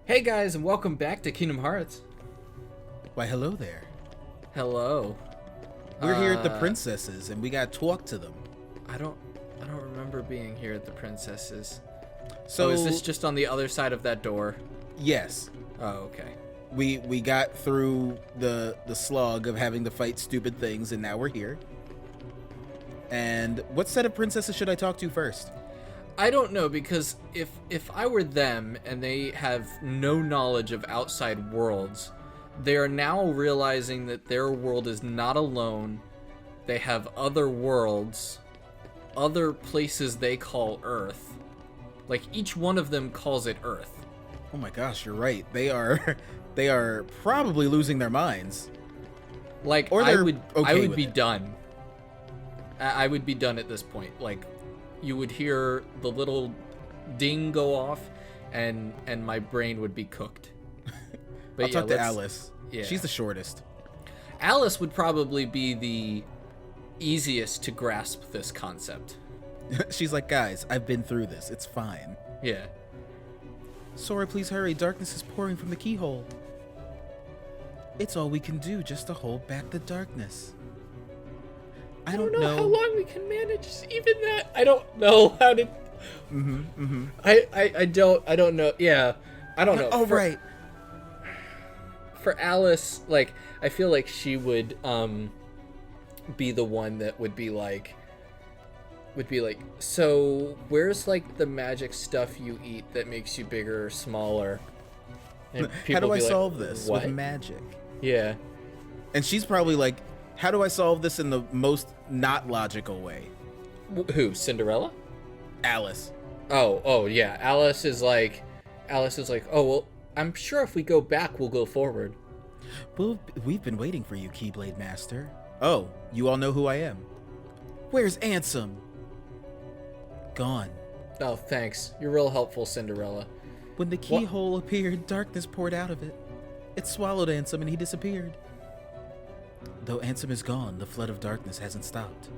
Hey guys, and welcome back to Kingdom Hearts. Why, hello there. Hello. We're here at the princesses, and we got to talk to them. I don't remember being here at the princesses. So is this just on the other side of that door? Yes. Oh, okay. We got through the slog of having to fight stupid things, and now we're here. And what set of princesses should I talk to first? I don't know, because if I were them and they have no knowledge of outside worlds, they are now realizing that their world is not alone. They have other worlds, other places they call Earth. Like, each one of them calls it Earth. Oh my gosh, you're right. They are probably losing their minds. Like, Or I they're would okay be with it. done. I would be done at this point. Like, you would hear the little ding go off, and my brain would be cooked. But I'll talk to Alice. Yeah. She's the shortest. Alice would probably be the easiest to grasp this concept. She's like, guys, I've been through this. It's fine. Yeah. Sora, please hurry. Darkness is pouring from the keyhole. It's all we can do just to hold back the darkness. I don't know how long we can manage even that. I don't know how to. I don't know. Yeah, I don't know. Oh, right. For Alice, like, I feel like she would be the one that would be like, so where's like the magic stuff you eat that makes you bigger or smaller? And How do would I be like, solve this what? with magic? Yeah. And she's probably like, how do I solve this in the most not logical way? Who? Cinderella? Alice. Oh yeah. Alice is like, oh well, I'm sure if we go back, we'll go forward. Well, we've been waiting for you, Keyblade Master. Oh, you all know who I am. Where's Ansem? Gone. Oh, thanks. You're real helpful, Cinderella. When the keyhole appeared, darkness poured out of it. It swallowed Ansem and he disappeared. Though Ansem is gone, the flood of darkness hasn't stopped.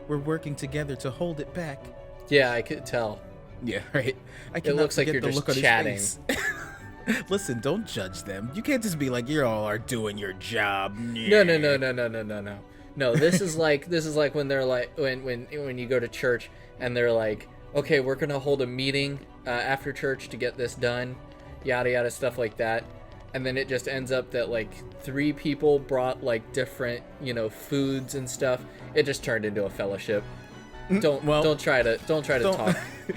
We're working together to hold it back. Yeah, I could tell. Yeah, right. It looks like you're just chatting. Listen, don't judge them. You can't just be like, you all are doing your job. No. No, this is like when they're like when you go to church and they're like, okay, we're gonna hold a meeting after church to get this done, yada yada, stuff like that. And then it just ends up that like 3 people brought like different, foods and stuff. It just turned into a fellowship. Don't try to talk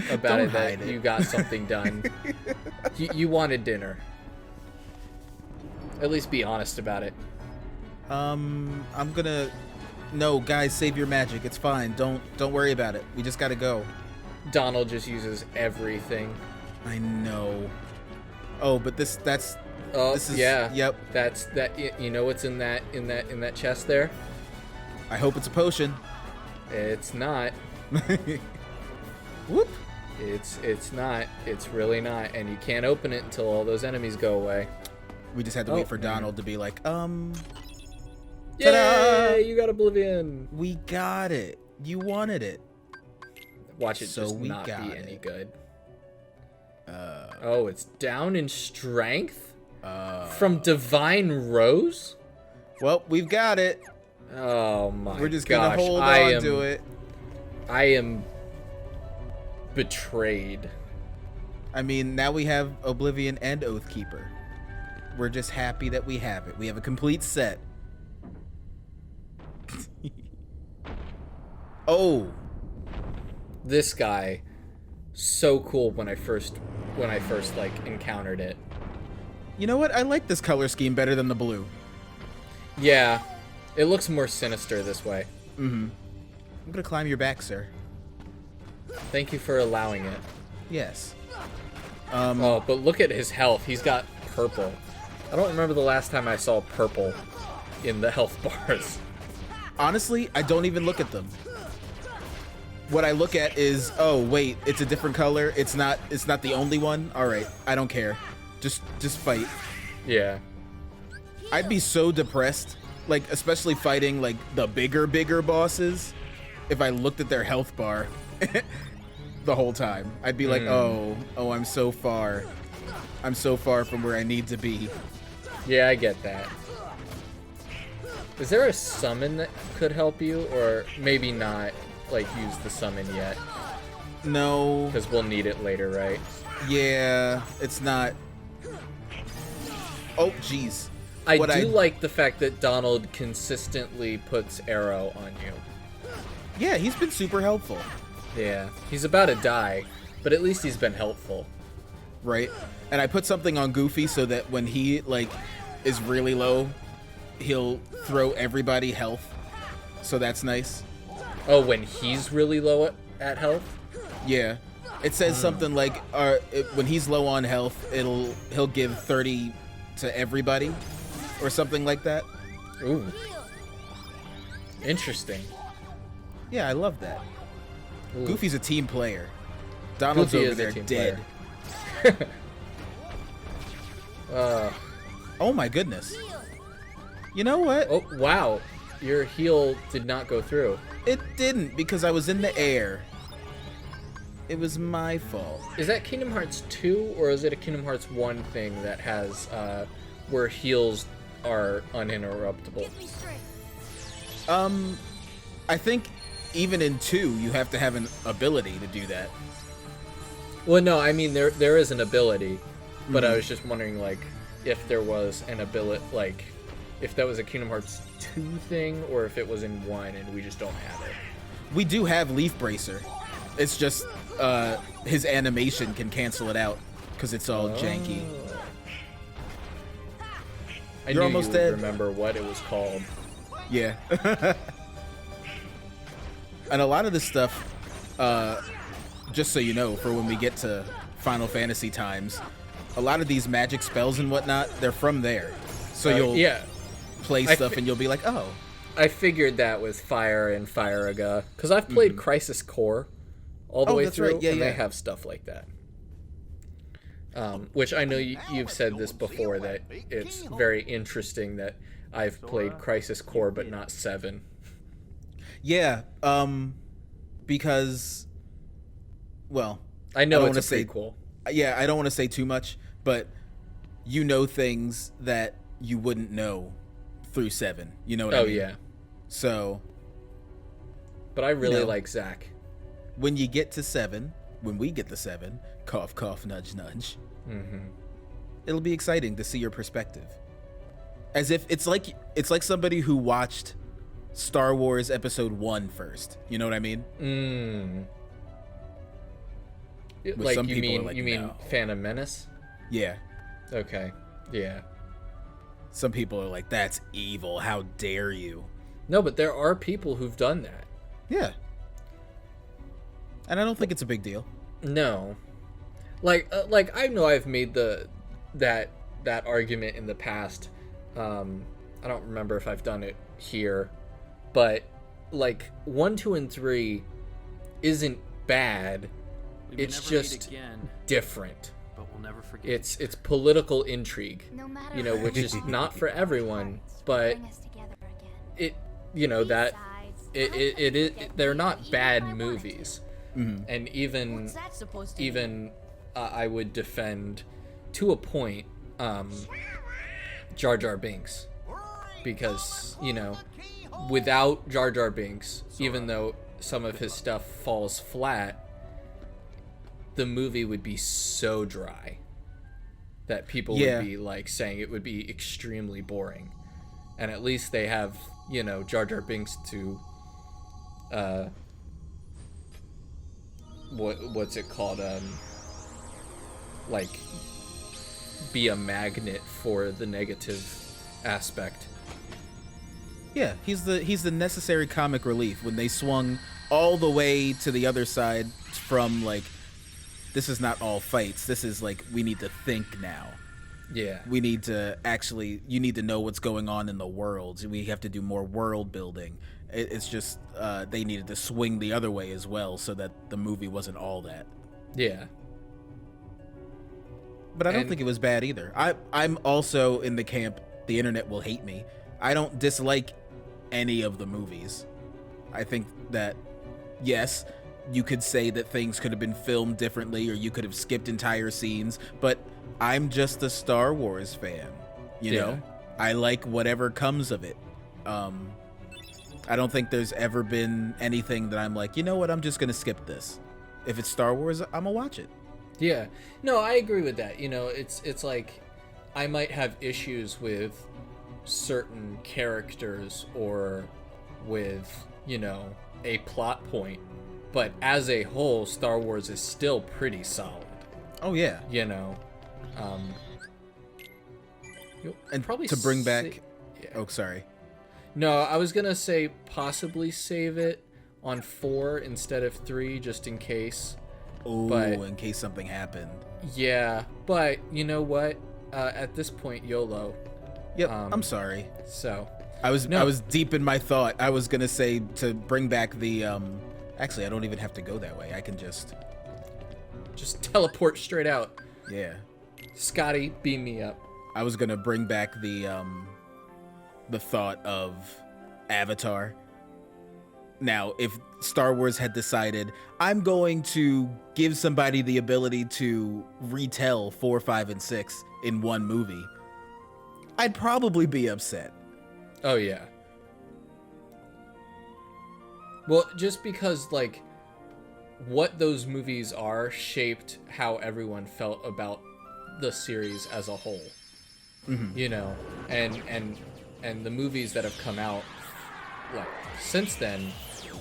about it that you got something done. You wanted dinner. At least be honest about it. No, guys, save your magic. It's fine. Don't worry about it. We just gotta go. Donald just uses everything. I know. Oh, but this is yeah. Yep. That's that. You know what's in that chest there? I hope it's a potion. It's not. Whoop. It's not. It's really not. And you can't open it until all those enemies go away. We just had to wait for Donald to be like, Yeah, you got Oblivion. We got it. You wanted it. Watch it So just we not be got any it. good. Oh, it's down in strength? From Divine Rose? Well, we've got it. Oh my We're just gosh. gonna hold on to it. I am betrayed. I mean, now we have Oblivion and Oathkeeper. We're just happy that we have it. We have a complete set. Oh. This guy, so cool when I first like encountered it. You know what? I like this color scheme better than the blue. Yeah, it looks more sinister this way. I'm gonna climb your back, sir. Thank you for allowing it. Yes. Oh, but look at his health. He's got purple. I don't remember the last time I saw purple in the health bars. Honestly, I don't even look at them. What I look at is, oh wait, it's a different color. It's not the only one. All right, I don't care. Just fight. Yeah. I'd be so depressed, like especially fighting like the bigger bosses, if I looked at their health bar the whole time. I'd be like, oh, I'm so far. I'm so far from where I need to be. Yeah, I get that. Is there a summon that could help you, or maybe not, like, use the summon yet? No. Because we'll need it later, right? Yeah, it's not. Oh, jeez. I do like the fact that Donald consistently puts arrow on you. Yeah, he's been super helpful. Yeah, he's about to die, but at least he's been helpful. Right? And I put something on Goofy so that when he, like, is really low, he'll throw everybody health. So that's nice. Oh, when he's really low at health? Yeah. It says something like, when he's low on health, he'll give 30 to everybody, or something like that. Ooh. Interesting. Yeah, I love that. Ooh. Goofy's a team player. Donald's Goofy over is there a team dead. Oh my goodness. You know what? Oh, wow. Your heal did not go through. It didn't, because I was in the air. It was my fault. Is that Kingdom Hearts 2, or is it a Kingdom Hearts 1 thing that has, where heals are uninterruptible? I think even in 2, you have to have an ability to do that. Well, no, I mean, there is an ability, but I was just wondering, like, if there was an ability, like, if that was a Kingdom Hearts 2 thing, or if it was in 1 and we just don't have it. We do have Leaf Bracer. It's just, his animation can cancel it out, because it's all janky. I You're knew almost you dead. would remember what it was called. Yeah. And a lot of this stuff, just so you know, for when we get to Final Fantasy times, a lot of these magic spells and whatnot, they're from there. So you'll play stuff and you'll be like, oh. I figured that with Fire and Firaga, because I've played Crisis Core all the way through, right. Yeah, and yeah. they have stuff like that. Which I know you've said this before, that it's very interesting that I've played Crisis Core but not 7. Yeah, because, well, I know it's it's a prequel. Yeah, I don't want to say too much, but you know things that you wouldn't know through 7. You know what I mean? Oh, yeah. So. But I really like Zack. When you get to 7, when we get to 7, cough, cough, nudge, nudge. It'll be exciting to see your perspective. As if it's like somebody who watched Star Wars Episode 1 first. You know what I mean? Like, some you people mean no. Phantom Menace? Yeah. Okay. Yeah. Some people are like, that's evil. How dare you? No, but there are people who've done that. Yeah. And I don't think it's a big deal. No. Like I know I've made that argument in the past. I don't remember if I've done it here, but like 1, 2, and 3 isn't bad. It's just different. But we'll never forget. It's political intrigue, which is not for everyone, but it they're not bad movies. And even I would defend to a point Jar Jar Binks, because without Jar Jar Binks, even though some of his stuff falls flat, the movie would be so dry that people would be like saying it would be extremely boring. And at least they have Jar Jar Binks to what's it called, like, be a magnet for the negative aspect. Yeah, he's the necessary comic relief. When they swung all the way to the other side from, like, this is not all fights, this is like, we need to think now. Yeah. We need to you need to know what's going on in the world. We have to do more world building. It's just, they needed to swing the other way as well so that the movie wasn't all that. Yeah. But I don't think it was bad either. I'm also in the camp, the internet will hate me. I don't dislike any of the movies. I think that, yes, you could say that things could have been filmed differently or you could have skipped entire scenes, but I'm just a Star Wars fan, you know? I like whatever comes of it. I don't think there's ever been anything that I'm like, you know what, I'm just going to skip this. If it's Star Wars, I'm going to watch it. Yeah. No, I agree with that. You know, it's like I might have issues with certain characters or with, you know, a plot point, but as a whole, Star Wars is still pretty solid. Oh, yeah. You know, and probably to bring back... Yeah. Oh, sorry. No, I was going to say possibly save it on 4 instead of 3, just in case. Oh, in case something happened. Yeah, but you know what? At this point, YOLO. Yep, I'm sorry. So... I was deep in my thought. I was going to say to bring back the... Actually, I don't even have to go that way. I can just teleport straight out. Yeah. Scotty, beam me up. I was going to bring back the thought of Avatar. Now, if Star Wars had decided, I'm going to give somebody the ability to retell 4, 5, and 6 in one movie, I'd probably be upset. Oh, yeah. Well, just because, like, what those movies are shaped how everyone felt about the series as a whole. Mm-hmm. You know, and the movies that have come out, like, since then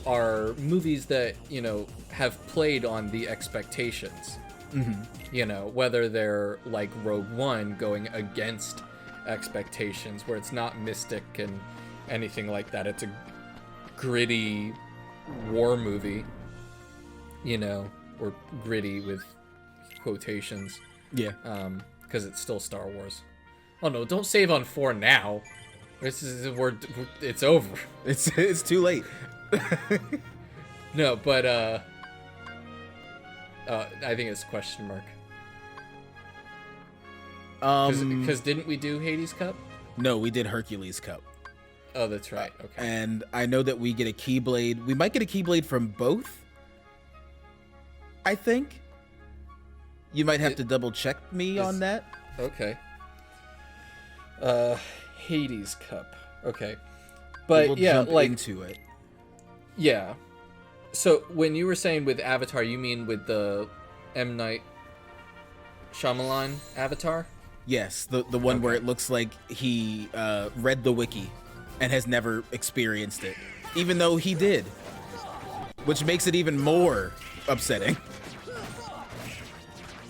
are movies that, you know, have played on the expectations. Mm-hmm. You know, whether they're like Rogue One going against expectations, where it's not mystic and anything like that. It's a gritty war movie, you know, or gritty with quotations. Yeah. Because it's still Star Wars. Oh no, don't save on 4 now. It's over. It's too late. No, but I think it's question mark. Because didn't we do Hades Cup? No, we did Hercules Cup. Oh, that's right. Okay. And I know that we get a Keyblade. We might get a Keyblade from both. I think. You might have to double check me on that. Okay. Hades Cup. Okay. But we'll yeah, jump like into it. Yeah. So when you were saying with Avatar, you mean with the M. Night Shyamalan Avatar? Yes, the one where it looks like he read the wiki and has never experienced it, even though he did, which makes it even more upsetting.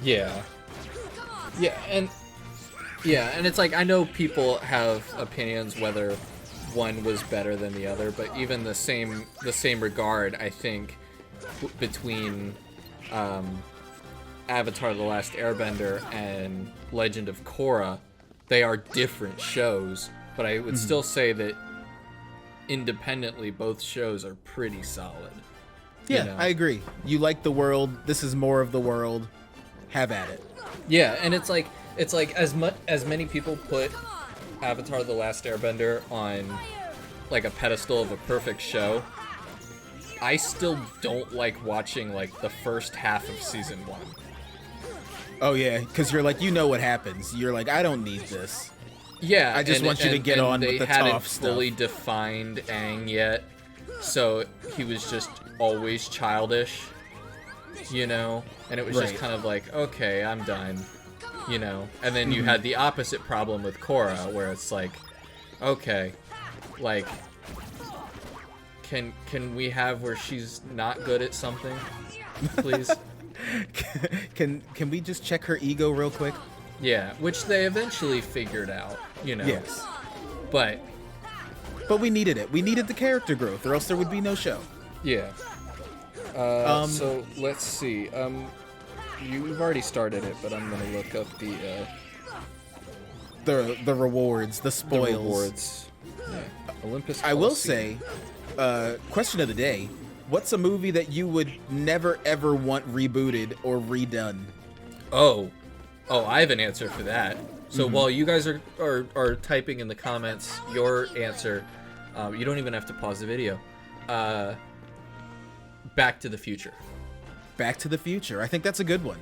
Yeah, and it's like I know people have opinions whether one was better than the other, but even the same regard, I think, between Avatar: The Last Airbender and Legend of Korra, they are different shows, but I would still say that independently both shows are pretty solid. Yeah, you know? I agree. You like the world. This is more of the world. Have at it. Yeah, and it's like as many people put Avatar: The Last Airbender on like a pedestal of a perfect show, I still don't like watching like the first half of season 1. Oh yeah, because you're like, you know what happens. You're like, I don't need this. Yeah, I just want you to get on with the tough stuff. They hadn't fully defined Aang yet, so he was just always childish, you know? And it was just kind of like, okay, I'm done, you know? And then you had the opposite problem with Korra, where it's like, okay, like, can we have where she's not good at something, please? Can we just check her ego real quick? Yeah, which they eventually figured out, you know? Yes. But we needed it. We needed the character growth, or else there would be no show. Yeah. So let's see. You've already started it, but I'm gonna look up the rewards, the spoils. The rewards. Yeah. Olympus. I will say, question of the day: what's a movie that you would never ever want rebooted or redone? Oh, I have an answer for that. So while you guys are typing in the comments your answer, you don't even have to pause the video. Back to the Future. Back to the Future. I think that's a good one.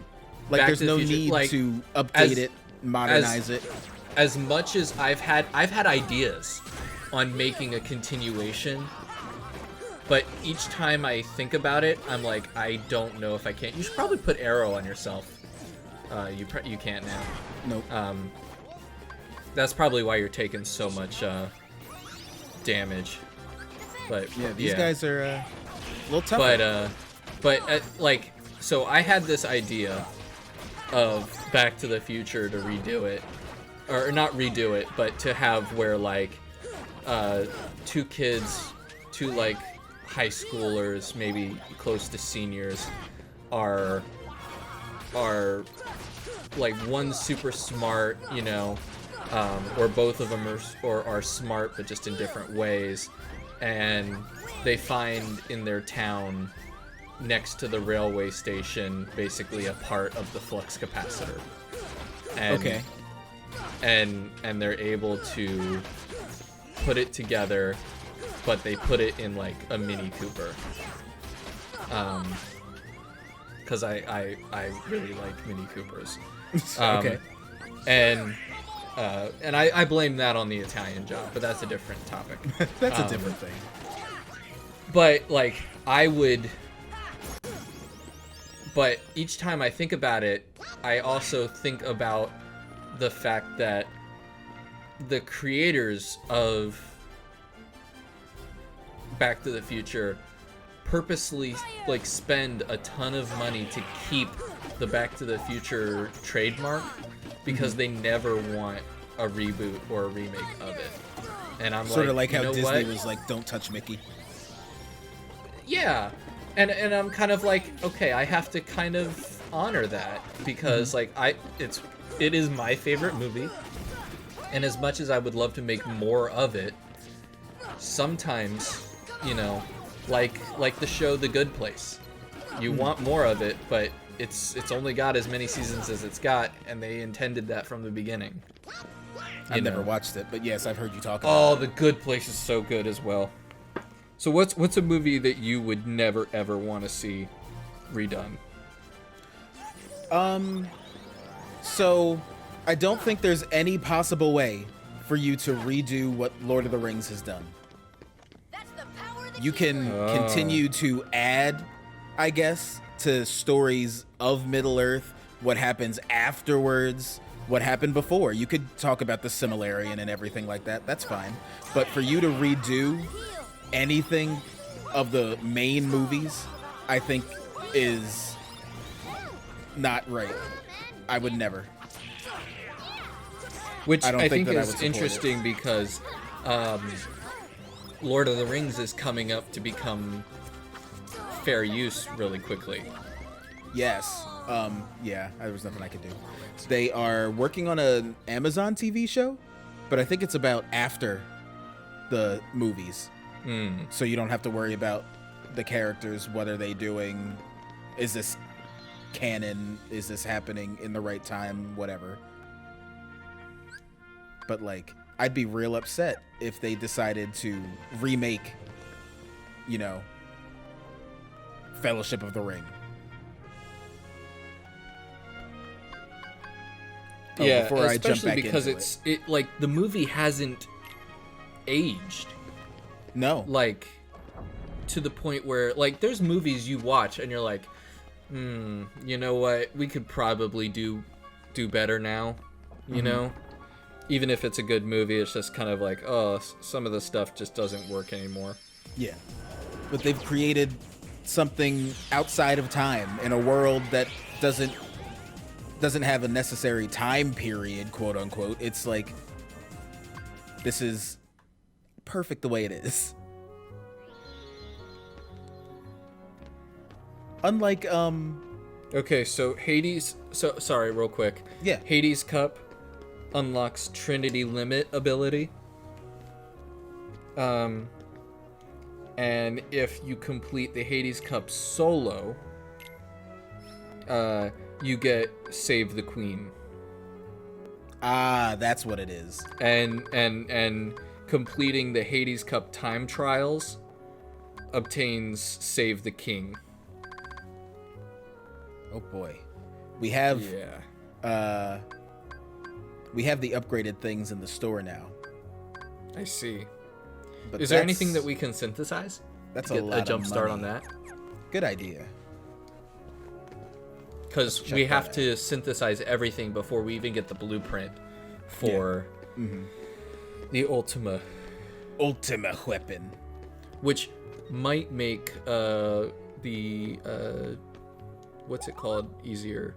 Like, Back there's to the no Future, need like, to update it, modernize it. As much as I've had ideas on making a continuation, but each time I think about it, I'm like, I don't know if I can. You should probably put Arrow on yourself. You can't now. Nope. That's probably why you're taking so much damage. But yeah, these guys are a little tougher. Like, so I had this idea of Back to the Future to redo it, or not redo it, but to have where like two kids, two like high schoolers, maybe close to seniors, are like one super smart, you know, or both of them are smart but just in different ways, and they find in their town next to the railway station basically a part of the flux capacitor. And, okay. And they're able to put it together, but they put it in like a Mini Cooper. Because I really like Mini Coopers. Okay. And I blame that on the Italian job, but that's a different topic. That's a different thing. But like but each time I think about it, I also think about the fact that the creators of Back to the Future purposely like spend a ton of money to keep the Back to the Future trademark because they never want a reboot or a remake of it. And I'm sort of like you how know Disney what? was like, don't touch Mickey. Yeah. And I'm kind of like, okay, I have to kind of honor that because like it is my favorite movie. And as much as I would love to make more of it, sometimes, you know, like the show The Good Place. You want more of it, but it's only got as many seasons as it's got, and they intended that from the beginning. I've never watched it, but yes, I've heard you talk about Oh, it. The Good Place is so good as well. So what's a movie that you would never ever want to see redone? So I don't think there's any possible way for you to redo what Lord of the Rings has done. You can continue to add, I guess, to stories of Middle-earth, what happens afterwards, what happened before. You could talk about the Silmarillion and everything like that. That's fine. But for you to redo anything of the main movies, I think is not right. I would never. Which I think that I is would support interesting because Lord of the Rings is coming up to become fair use really quickly. Yes. Yeah, there was nothing I could do. They are working on an Amazon TV show, but I think it's about after the movies. So you don't have to worry about the characters. What are they doing? Is this canon? Is this happening in the right time? Whatever. But like, I'd be real upset if they decided to remake, you know, Fellowship of the Ring. Yeah, before I jump especially back because into it like the movie hasn't aged. No. Like to the point where like there's movies you watch and you're like, you know what? We could probably do better now. You know? Even if it's a good movie, it's just kind of like, oh, some of the stuff just doesn't work anymore. Yeah. But they've created something outside of time in a world that doesn't have a necessary time period, quote unquote. It's like, this is perfect the way it is. Unlike Okay, so Hades, sorry, real quick. Yeah. Hades Cup unlocks Trinity Limit ability. And if you complete the Hades Cup solo, you get Save the Queen. Ah, that's what it is. And completing the Hades Cup time trials obtains Save the King. Oh boy. We have Yeah. we have the upgraded things in the store now. I see. But Is there anything that we can synthesize? That's to get a lot a jump of start money. on that? Good idea. Because we have to synthesize everything before we even get the blueprint for the Ultima weapon. which might make the what's it called easier,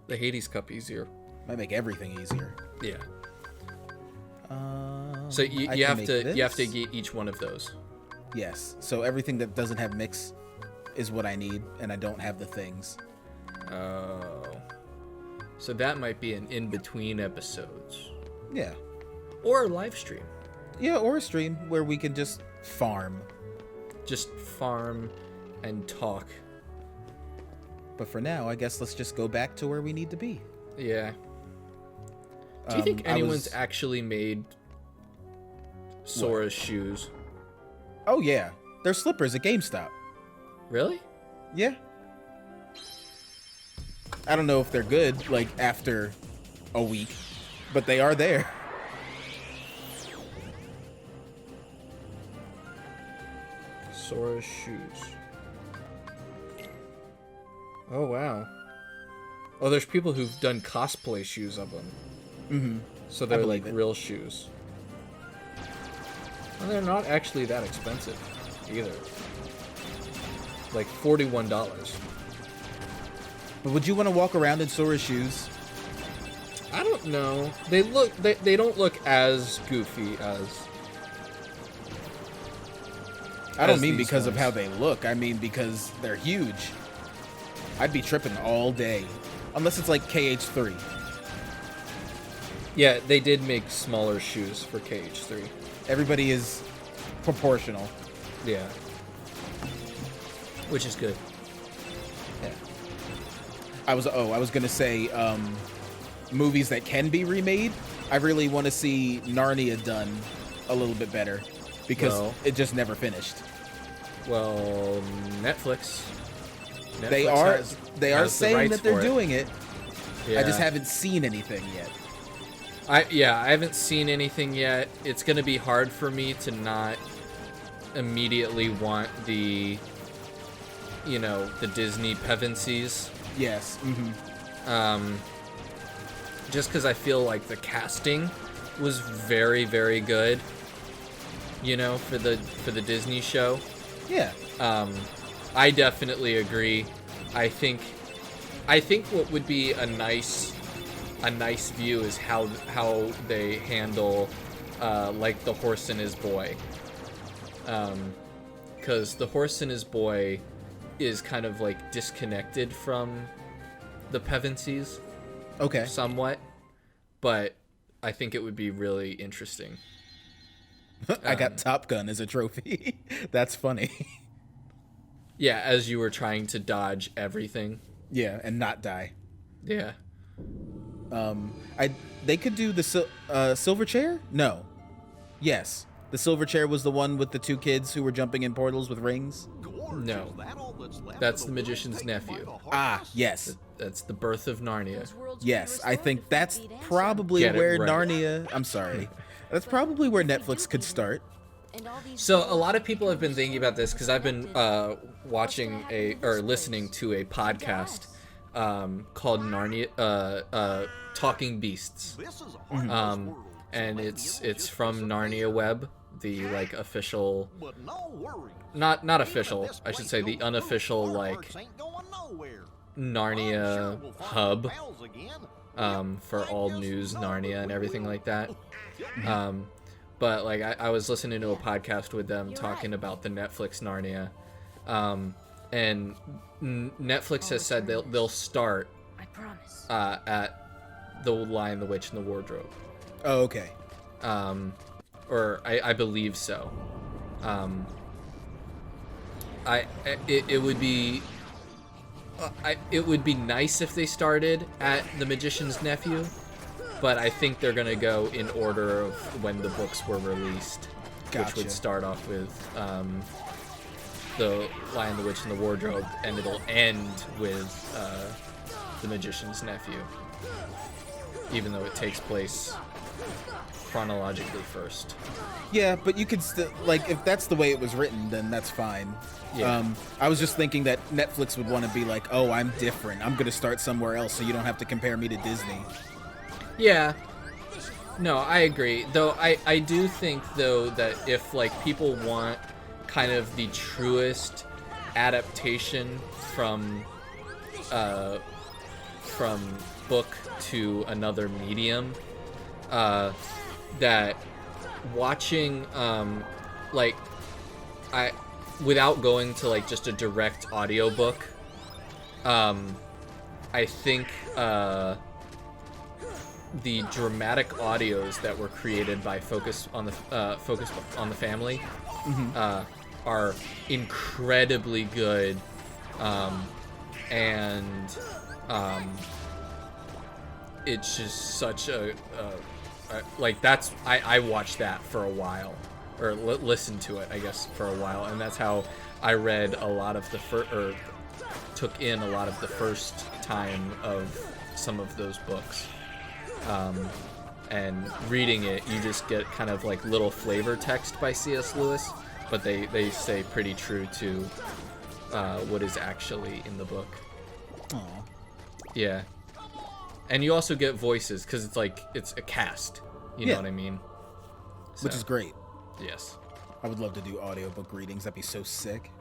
the Hades Cup easier. Might make everything easier. Yeah. So you have to get each one of those. Yes. So everything that doesn't have mix is what I need, and I don't have the things. Oh. So that might be an in-between episodes. Yeah. Or a live stream. Yeah, or a stream where we can just farm. Just farm and talk. But for now, I guess let's just go back to where we need to be. Yeah. Do you think anyone's actually made Sora's shoes? Oh, yeah. They're slippers at GameStop. Really? Yeah. I don't know if they're good, like, after a week, but they are there. Sora's shoes. Oh, wow. Oh, there's people who've done cosplay shoes of them. Mm-hmm. So they're like believe it. real shoes. And they're not actually that expensive either. Like $41. But would you want to walk around in Sora's shoes? I don't know. They don't look as goofy as I don't as mean these because of ones. how they look. I mean because they're huge. I'd be tripping all day. Unless it's like KH3. Yeah, they did make smaller shoes for KH3. Everybody is proportional. Yeah. Which is good. Yeah. I was gonna say, movies that can be remade. I really want to see Narnia done a little bit better because it just never finished. Well, Netflix They has are the saying rights that they're for it. doing it. Yeah. I just haven't seen anything yet. I haven't seen anything yet. It's gonna be hard for me to not immediately want the Disney Pevensies. Yes. Mm-hmm. Just because I feel like the casting was very, very good. For the Disney show. Yeah. I definitely agree. I think what would be a nice view is how they handle like the horse and his boy. Because the horse and his boy is kind of like disconnected from the Pevensies. Okay. Somewhat, but I think it would be really interesting. I got Top Gun as a trophy. That's funny. Yeah, as you were trying to dodge everything. Yeah, and not die. Yeah. They could do the silver chair? No. Yes. The silver chair was the one with the two kids who were jumping in portals with rings? No. That's the magician's nephew. Ah, yes. That's the birth of Narnia. Yes, I think that's probably Get it where right. Narnia... I'm sorry. That's probably where Netflix could start. So a lot of people have been thinking about this because I've been listening to a podcast called Narnia, Talking Beasts, and it's from Narnia Web, the like official, not official, I should say the unofficial like Narnia hub for all news Narnia and everything like that. But like I was listening to a podcast with them talking about the Netflix Narnia, and Netflix has said they'll start at The Lion, the Witch, and the Wardrobe. Oh, okay. Or I believe so. It would be. It would be nice if they started at The Magician's Nephew, but I think they're gonna go in order of when the books were released, which Gotcha. would start off with The Lion, the Witch, and the Wardrobe, and it'll end with the magician's nephew, even though it takes place chronologically first. Yeah, but you could still, like, if that's the way it was written, then that's fine. Yeah. I was just thinking that Netflix would want to be like, oh, I'm different. I'm going to start somewhere else so you don't have to compare me to Disney. Yeah. No, I agree. Though I do think, though, that if, like, people want kind of the truest adaptation from book to another medium, that watching, like, without going to, like, just a direct audiobook, I think, the dramatic audios that were created by Focus on the Family, are incredibly good, and it's just such a like, that's I watched that for a while, or listened to it, I guess, for a while, and that's how I read a lot of took in a lot of the first time of some of those books. And reading it, you just get kind of like little flavor text by C.S. Lewis, but they stay pretty true to what is actually in the book. Aww. Yeah. And you also get voices, because it's a cast. You know what I mean? Which So, is great. Yes. I would love to do audiobook readings. That'd be so sick.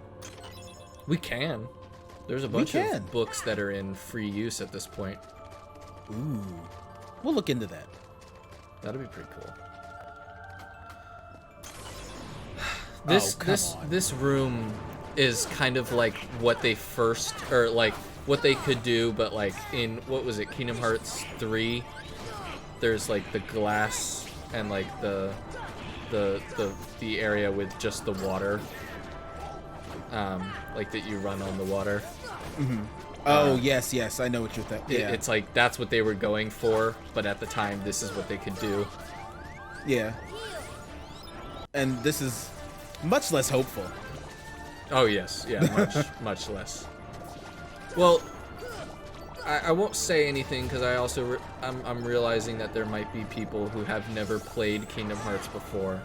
We can. There's a bunch of books that are in free use at this point. Ooh. We'll look into that. That'd be pretty cool. Come on. This room is kind of like what they first, or like what they could do, but like in, what was it, Kingdom Hearts 3? There's like the glass and like the area with just the water, like that you run on the water. Mm-hmm. Oh, yes, I know what you're thinking. Yeah. It's like that's what they were going for, but at the time, this is what they could do. Yeah. And this is much less hopeful. Oh yes, yeah, much less. Well, I won't say anything, because I also I'm realizing that there might be people who have never played Kingdom Hearts before.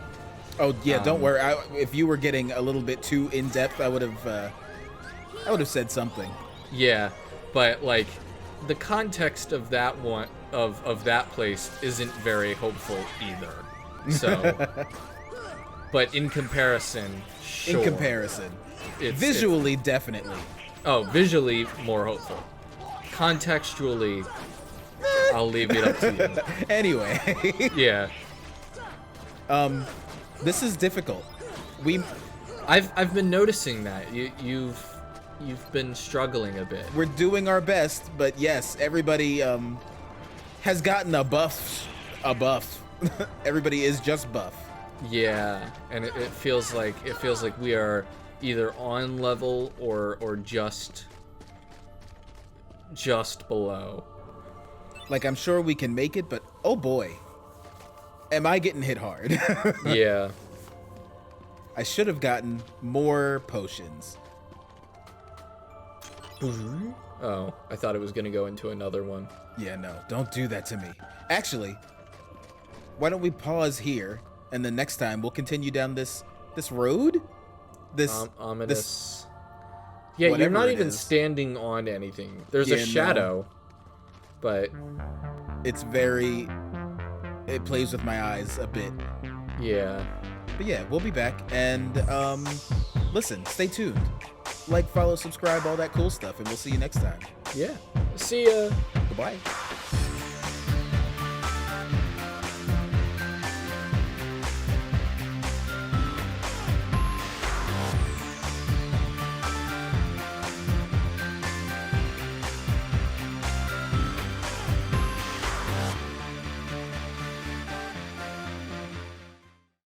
Oh yeah, don't worry. If you were getting a little bit too in depth, I would have said something. Yeah, but like the context of that one of that place isn't very hopeful either. So, but in comparison, sure. In comparison, visually, definitely. Oh, visually more hopeful. Contextually, I'll leave it up to you. Anyway. Yeah. This is difficult. I've been noticing that you've been struggling a bit. We're doing our best, but yes, everybody has gotten a buff. Everybody is just buff. Yeah, and it feels like we are either on level or just below. Like, I'm sure we can make it, but oh boy, am I getting hit hard. Yeah. I should have gotten more potions. Oh, I thought it was gonna go into another one. Yeah, no, don't do that to me. Actually, why don't we pause here, and then next time we'll continue down this road? This ominous. Yeah, you're not even standing on anything. There's a shadow, but it plays with my eyes a bit. Yeah. But yeah, we'll be back, and listen, stay tuned. Like, follow, subscribe, all that cool stuff, and we'll see you next time. Yeah. See ya. Goodbye.